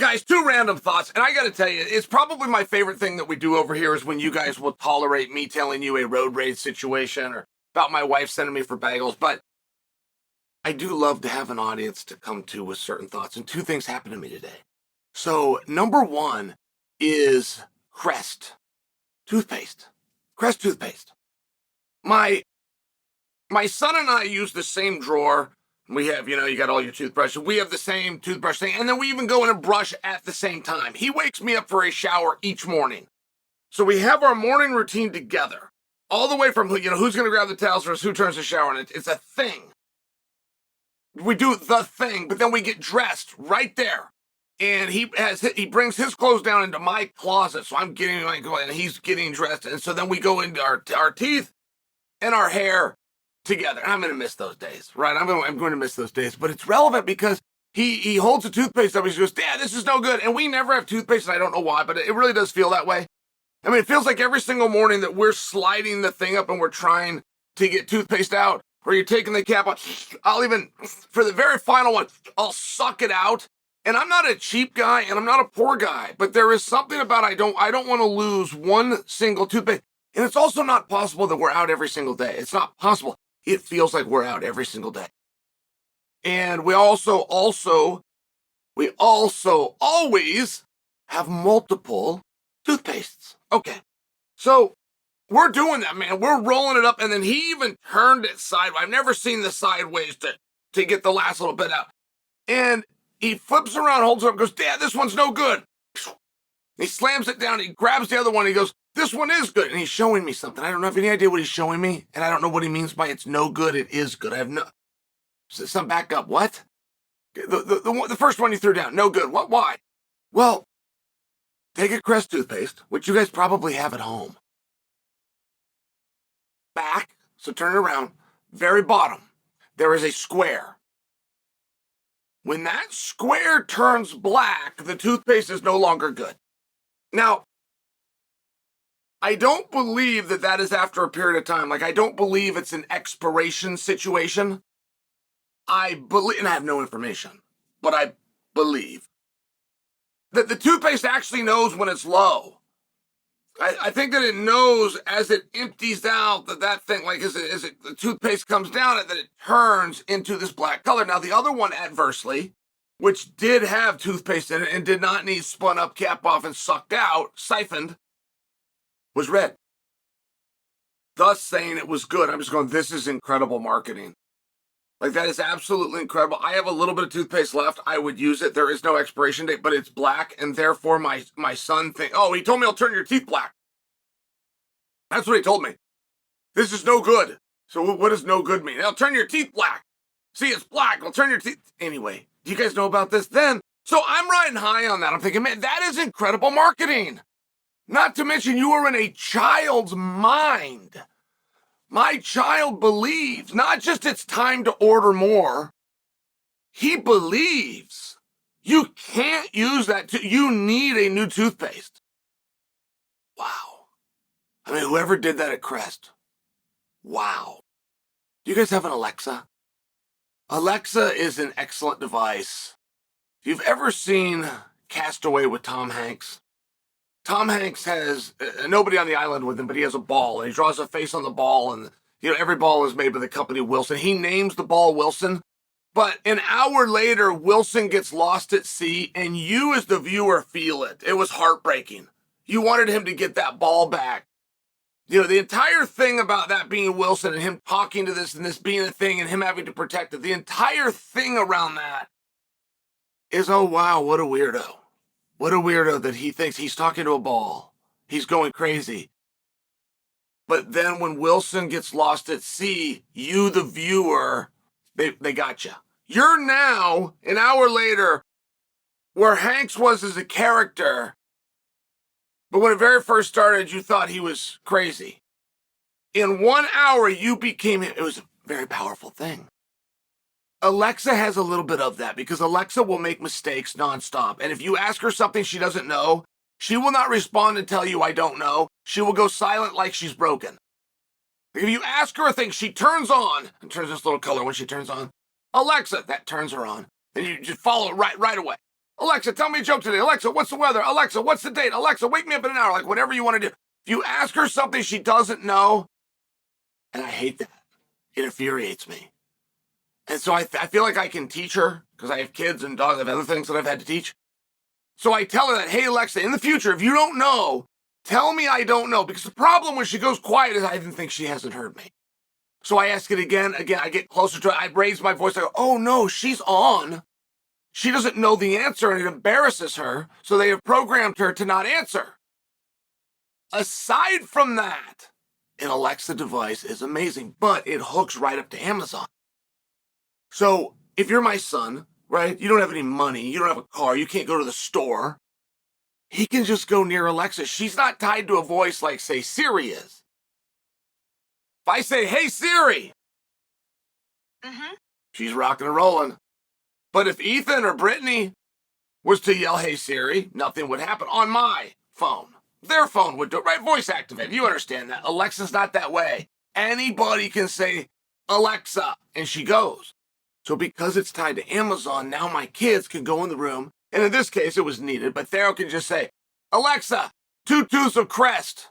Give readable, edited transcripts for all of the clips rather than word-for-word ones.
Guys, two random thoughts, and I gotta tell you, it's probably my favorite thing that we do over here is when you guys will tolerate me telling you a road rage situation or about my wife sending me for bagels, but I do love to have an audience to come to with certain thoughts, and two things happened to me today. So, number one is Crest toothpaste. Crest toothpaste. My son and I use the same drawer. We have, you got all your toothbrushes. We have the same toothbrush thing. And then we even go in and brush at the same time. He wakes me up for a shower each morning. So we have our morning routine together. All the way from, who's going to grab the towels first, who turns the shower. And it's a thing. We do the thing, but then we get dressed right there. And he brings his clothes down into my closet. So I'm getting and he's getting dressed. And so then we go into our teeth and our hair together. I'm going to miss those days, right? I'm going to miss those days, but it's relevant because he holds the toothpaste up. He goes, Dad, this is no good. And we never have toothpaste. And I don't know why, but it really does feel that way. I mean, it feels like every single morning that we're sliding the thing up and we're trying to get toothpaste out, or you're taking the cap off. I'll even, for the very final one, I'll suck it out. And I'm not a cheap guy and I'm not a poor guy, but there is something about I don't want to lose one single toothpaste. And it's also not possible that we're out every single day. It's not possible. It feels like we're out every single day. And we also always have multiple toothpastes. Okay. So we're doing that, man. We're rolling it up. And then he even turned it sideways. I've never seen the sideways to get the last little bit out. And he flips around, holds it up, goes, Dad, this one's no good. He slams it down. He grabs the other one. He goes, this one is good. And he's showing me something. I don't have any idea what he's showing me. And I don't know what he means by it's no good. It is good. I have no. Some back up. What? The first one you threw down. No good. What? Why? Well, take a Crest toothpaste, which you guys probably have at home. Back. So turn it around. Very bottom. There is a square. When that square turns black, the toothpaste is no longer good. Now, I don't believe that is after a period of time. Like, I don't believe it's an expiration situation. I believe, and I have no information, but I believe that the toothpaste actually knows when it's low. I think that it knows as it empties out that thing, like the toothpaste comes down, that it turns into this black color. Now, the other one, adversely, which did have toothpaste in it and did not need spun up, cap off, and sucked out, siphoned, was red. Thus saying it was good. I'm just going, this is incredible marketing. Like, that is absolutely incredible. I have a little bit of toothpaste left. I would use it. There is no expiration date, but it's black, and therefore my son he told me I'll turn your teeth black. That's what he told me. This is no good. So what does no good mean? I'll turn your teeth black. See, it's black. I'll turn your teeth. Anyway, do you guys know about this then? So I'm riding high on that. I'm thinking, man, that is incredible marketing. Not to mention, you are in a child's mind. My child believes not just it's time to order more. He believes you can't use that. You need a new toothpaste. Wow. I mean, whoever did that at Crest. Wow. Do you guys have an Alexa? Alexa is an excellent device. If you've ever seen Castaway with Tom Hanks, Tom Hanks has nobody on the island with him, but he has a ball, and he draws a face on the ball, and every ball is made by the company Wilson. He names the ball Wilson, but an hour later, Wilson gets lost at sea, and you as the viewer feel it. It was heartbreaking. You wanted him to get that ball back. The entire thing about that being Wilson and him talking to this and this being a thing and him having to protect it, the entire thing around that is, oh, wow, what a weirdo. What a weirdo that he thinks he's talking to a ball. He's going crazy. But then when Wilson gets lost at sea, you, the viewer, they got you. You're now, an hour later, where Hanks was as a character, but when it very first started, you thought he was crazy. In 1 hour, you became him. It was a very powerful thing. Alexa has a little bit of that because Alexa will make mistakes nonstop. And if you ask her something she doesn't know, she will not respond and tell you, I don't know. She will go silent like she's broken. If you ask her a thing, she turns on, and turns this little color when she turns on. Alexa, that turns her on. And you just follow it right away. Alexa, tell me a joke today. Alexa, what's the weather? Alexa, what's the date? Alexa, wake me up in an hour. Like whatever you want to do. If you ask her something she doesn't know, and I hate that. It infuriates me. And so I feel like I can teach her because I have kids and dogs. I have other things that I've had to teach. So I tell her that, hey, Alexa, in the future, if you don't know, tell me I don't know. Because the problem when she goes quiet is I even think she hasn't heard me. So I ask it again. I get closer to it. I raise my voice. I go, oh, no, she's on. She doesn't know the answer, and it embarrasses her. So they have programmed her to not answer. Aside from that, an Alexa device is amazing, but it hooks right up to Amazon. So if you're my son, right, you don't have any money, you don't have a car, you can't go to the store, he can just go near Alexa. She's not tied to a voice like, say, Siri is. If I say, hey, Siri, she's rocking and rolling. But if Ethan or Brittany was to yell, hey, Siri, nothing would happen on my phone. Their phone would do it, right? Voice activate. You understand that. Alexa's not that way. Anybody can say, Alexa, and she goes. So because it's tied to Amazon, now my kids can go in the room, and in this case, it was needed, but Theo can just say, Alexa, 2 tubes of Crest.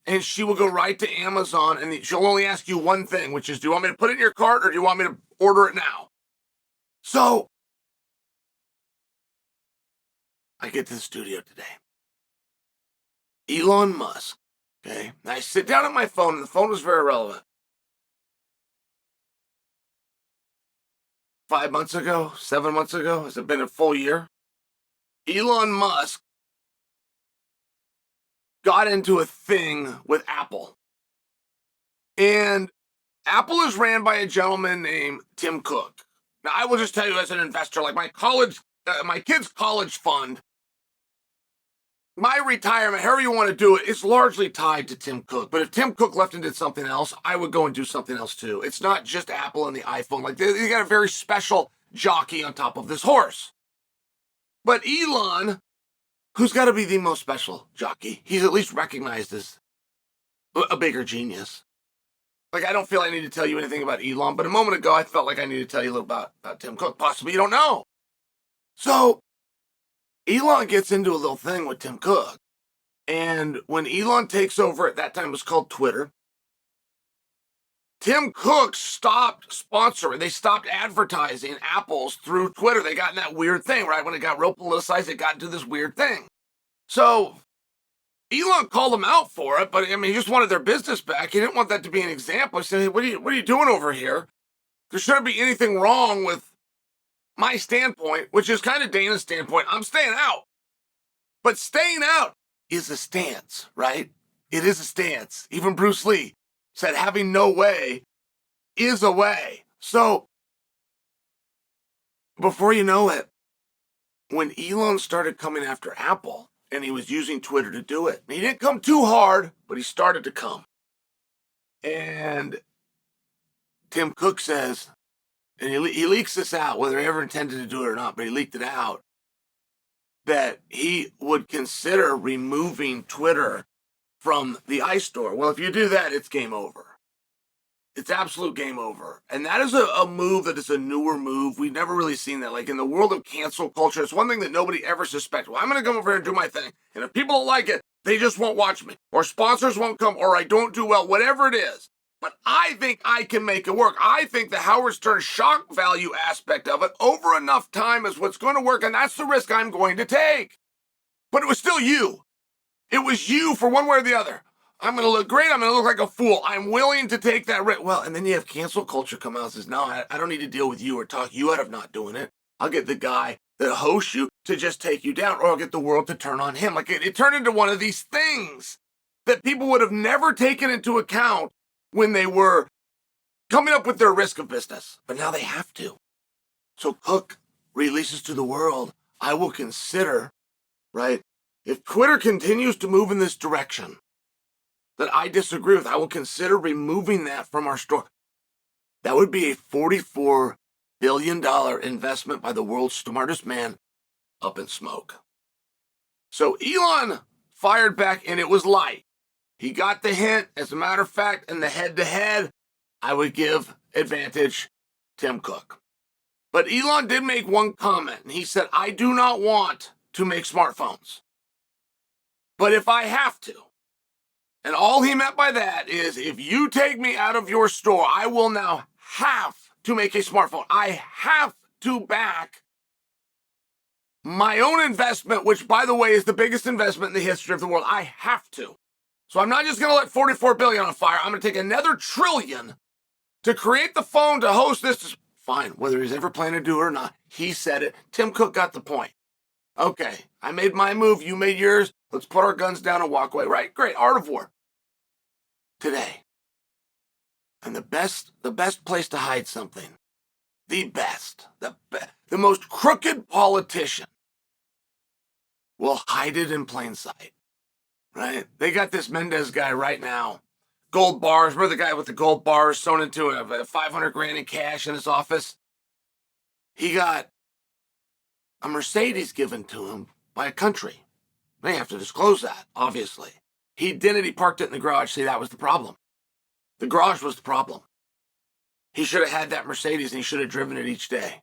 And she will go right to Amazon, and she'll only ask you one thing, which is, do you want me to put it in your cart, or do you want me to order it now? So, I get to the studio today. Elon Musk, okay? And I sit down at my phone, and the phone was very relevant. 5 months ago, 7 months ago, has it been a full year? Elon Musk got into a thing with Apple. And Apple is ran by a gentleman named Tim Cook. Now, I will just tell you as an investor, like my kid's college fund, my retirement, however you want to do it, it's largely tied to Tim Cook. But if Tim Cook left and did something else, I would go and do something else too. It's not just Apple and the iPhone. Like they got a very special jockey on top of this horse. But Elon, who's got to be the most special jockey, he's at least recognized as a bigger genius. Like, I don't feel I need to tell you anything about Elon, but a moment ago, I felt like I needed to tell you a little about Tim Cook. Possibly you don't know. So, Elon gets into a little thing with Tim Cook. And when Elon takes over, at that time it was called Twitter, Tim Cook stopped sponsoring. They stopped advertising Apple's through Twitter. They got in that weird thing, right? When it got real politicized, it got into this weird thing. So, Elon called them out for it, but I mean, he just wanted their business back. He didn't want that to be an example. He said, hey, what are you doing over here? There shouldn't be anything wrong with my standpoint, which is kind of Dana's standpoint. I'm staying out. But staying out is a stance, right? It is a stance. Even Bruce Lee said having no way is a way. So, before you know it, when Elon started coming after Apple, and he was using Twitter to do it, he didn't come too hard, but he started to come. And Tim Cook says, and he leaks this out, whether he ever intended to do it or not, but he leaked it out, that he would consider removing Twitter from the iStore. Well, if you do that, it's game over. It's absolute game over. And that is a move that is a newer move. We've never really seen that. Like in the world of cancel culture, it's one thing that nobody ever suspects. Well, I'm going to come over here and do my thing. And if people don't like it, they just won't watch me. Or sponsors won't come. Or I don't do well. Whatever it is. But I think I can make it work. I think the Howard Stern shock value aspect of it over enough time is what's going to work. And that's the risk I'm going to take. But it was still you. It was you for one way or the other. I'm going to look great. I'm going to look like a fool. I'm willing to take that risk. Well, and then you have cancel culture come out and says, no, I don't need to deal with you or talk you out of not doing it. I'll get the guy that hosts you to just take you down, or I'll get the world to turn on him. Like it turned into one of these things that people would have never taken into account when they were coming up with their risk of business. But now they have to. So Cook releases to the world, I will consider, right, if Twitter continues to move in this direction, that I disagree with, I will consider removing that from our store. That would be a $44 billion investment by the world's smartest man up in smoke. So Elon fired back, and it was light. He got the hint. As a matter of fact, in the head-to-head, I would give advantage Tim Cook. But Elon did make one comment, and he said, I do not want to make smartphones. But if I have to, and all he meant by that is, if you take me out of your store, I will now have to make a smartphone. I have to back my own investment, which, by the way, is the biggest investment in the history of the world. I have to. So I'm not just going to let 44 billion on fire. I'm going to take another trillion to create the phone to host this. Fine, whether he's ever planning to do it or not. He said it. Tim Cook got the point. Okay, I made my move. You made yours. Let's put our guns down and walk away. Right? Great. Art of war. Today. And the best place to hide something, the most crooked politician will hide it in plain sight. Right? They got this Mendez guy right now. Gold bars. Remember the guy with the gold bars sewn into a 500 grand in cash in his office? He got a Mercedes given to him by a country. They have to disclose that, obviously. He didn't. He parked it in the garage. See, that was the problem. The garage was the problem. He should have had that Mercedes and he should have driven it each day.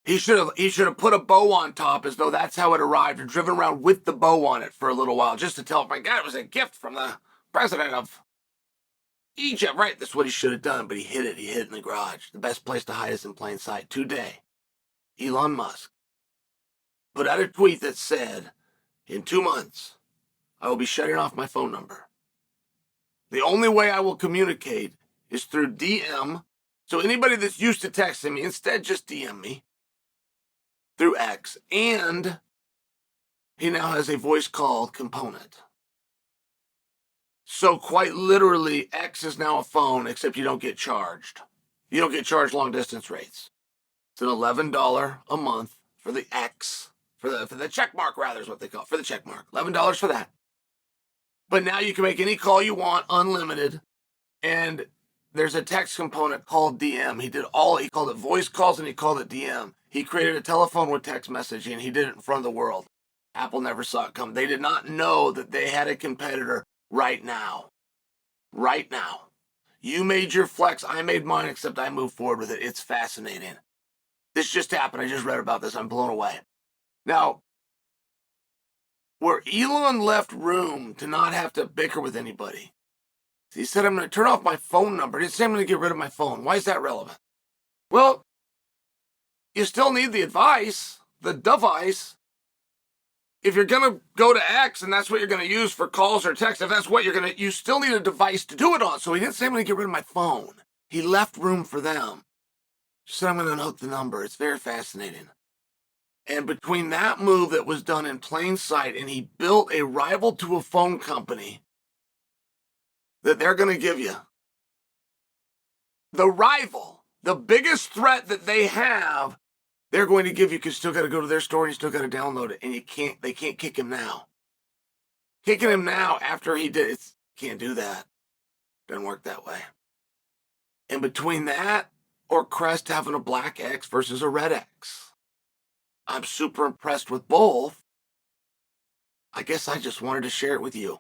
He should have put a bow on top as though that's how it arrived, and driven around with the bow on it for a little while, just to tell, my God, it was a gift from the president of Egypt, right? That's what he should have done, but he hid it. He hid it in the garage. The best place to hide is in plain sight. Today, Elon Musk put out a tweet that said, in 2 months, I will be shutting off my phone number. The only way I will communicate is through DM. So anybody that's used to texting me, instead just DM me through X. And he now has a voice call component. So quite literally, X is now a phone, except you don't get charged. You don't get charged long distance rates. It's an $11 a month for the X, for the check mark, rather, is what they call it, for the check mark. $11 for that. But now you can make any call you want, unlimited, and there's a text component called DM. He called it voice calls and he called it DM. He created a telephone with text messaging. He did it in front of the world. Apple never saw it come. They did not know that they had a competitor right now. Right now. You made your flex, I made mine, except I moved forward with it. It's fascinating. This just happened. I just read about this. I'm blown away. Now, where Elon left room to not have to bicker with anybody, he said, I'm going to turn off my phone number. He didn't say I'm going to get rid of my phone. Why is that relevant? Well, you still need the advice, the device. If you're going to go to X and that's what you're going to use for calls or texts, if that's what you still need a device to do it on. So he didn't say I'm going to get rid of my phone. He left room for them. Just said I'm going to note the number. It's very fascinating. And between that move that was done in plain sight, and he built a rival to a phone company that they're going to give you, the rival, the biggest threat that they have, they're going to give you, because you still got to go to their store and you still got to download it, and they can't kick him now. Kicking him now after he did it, can't do that. Doesn't work that way. And between that or Crest having a black X versus a red X, I'm super impressed with both. I guess I just wanted to share it with you.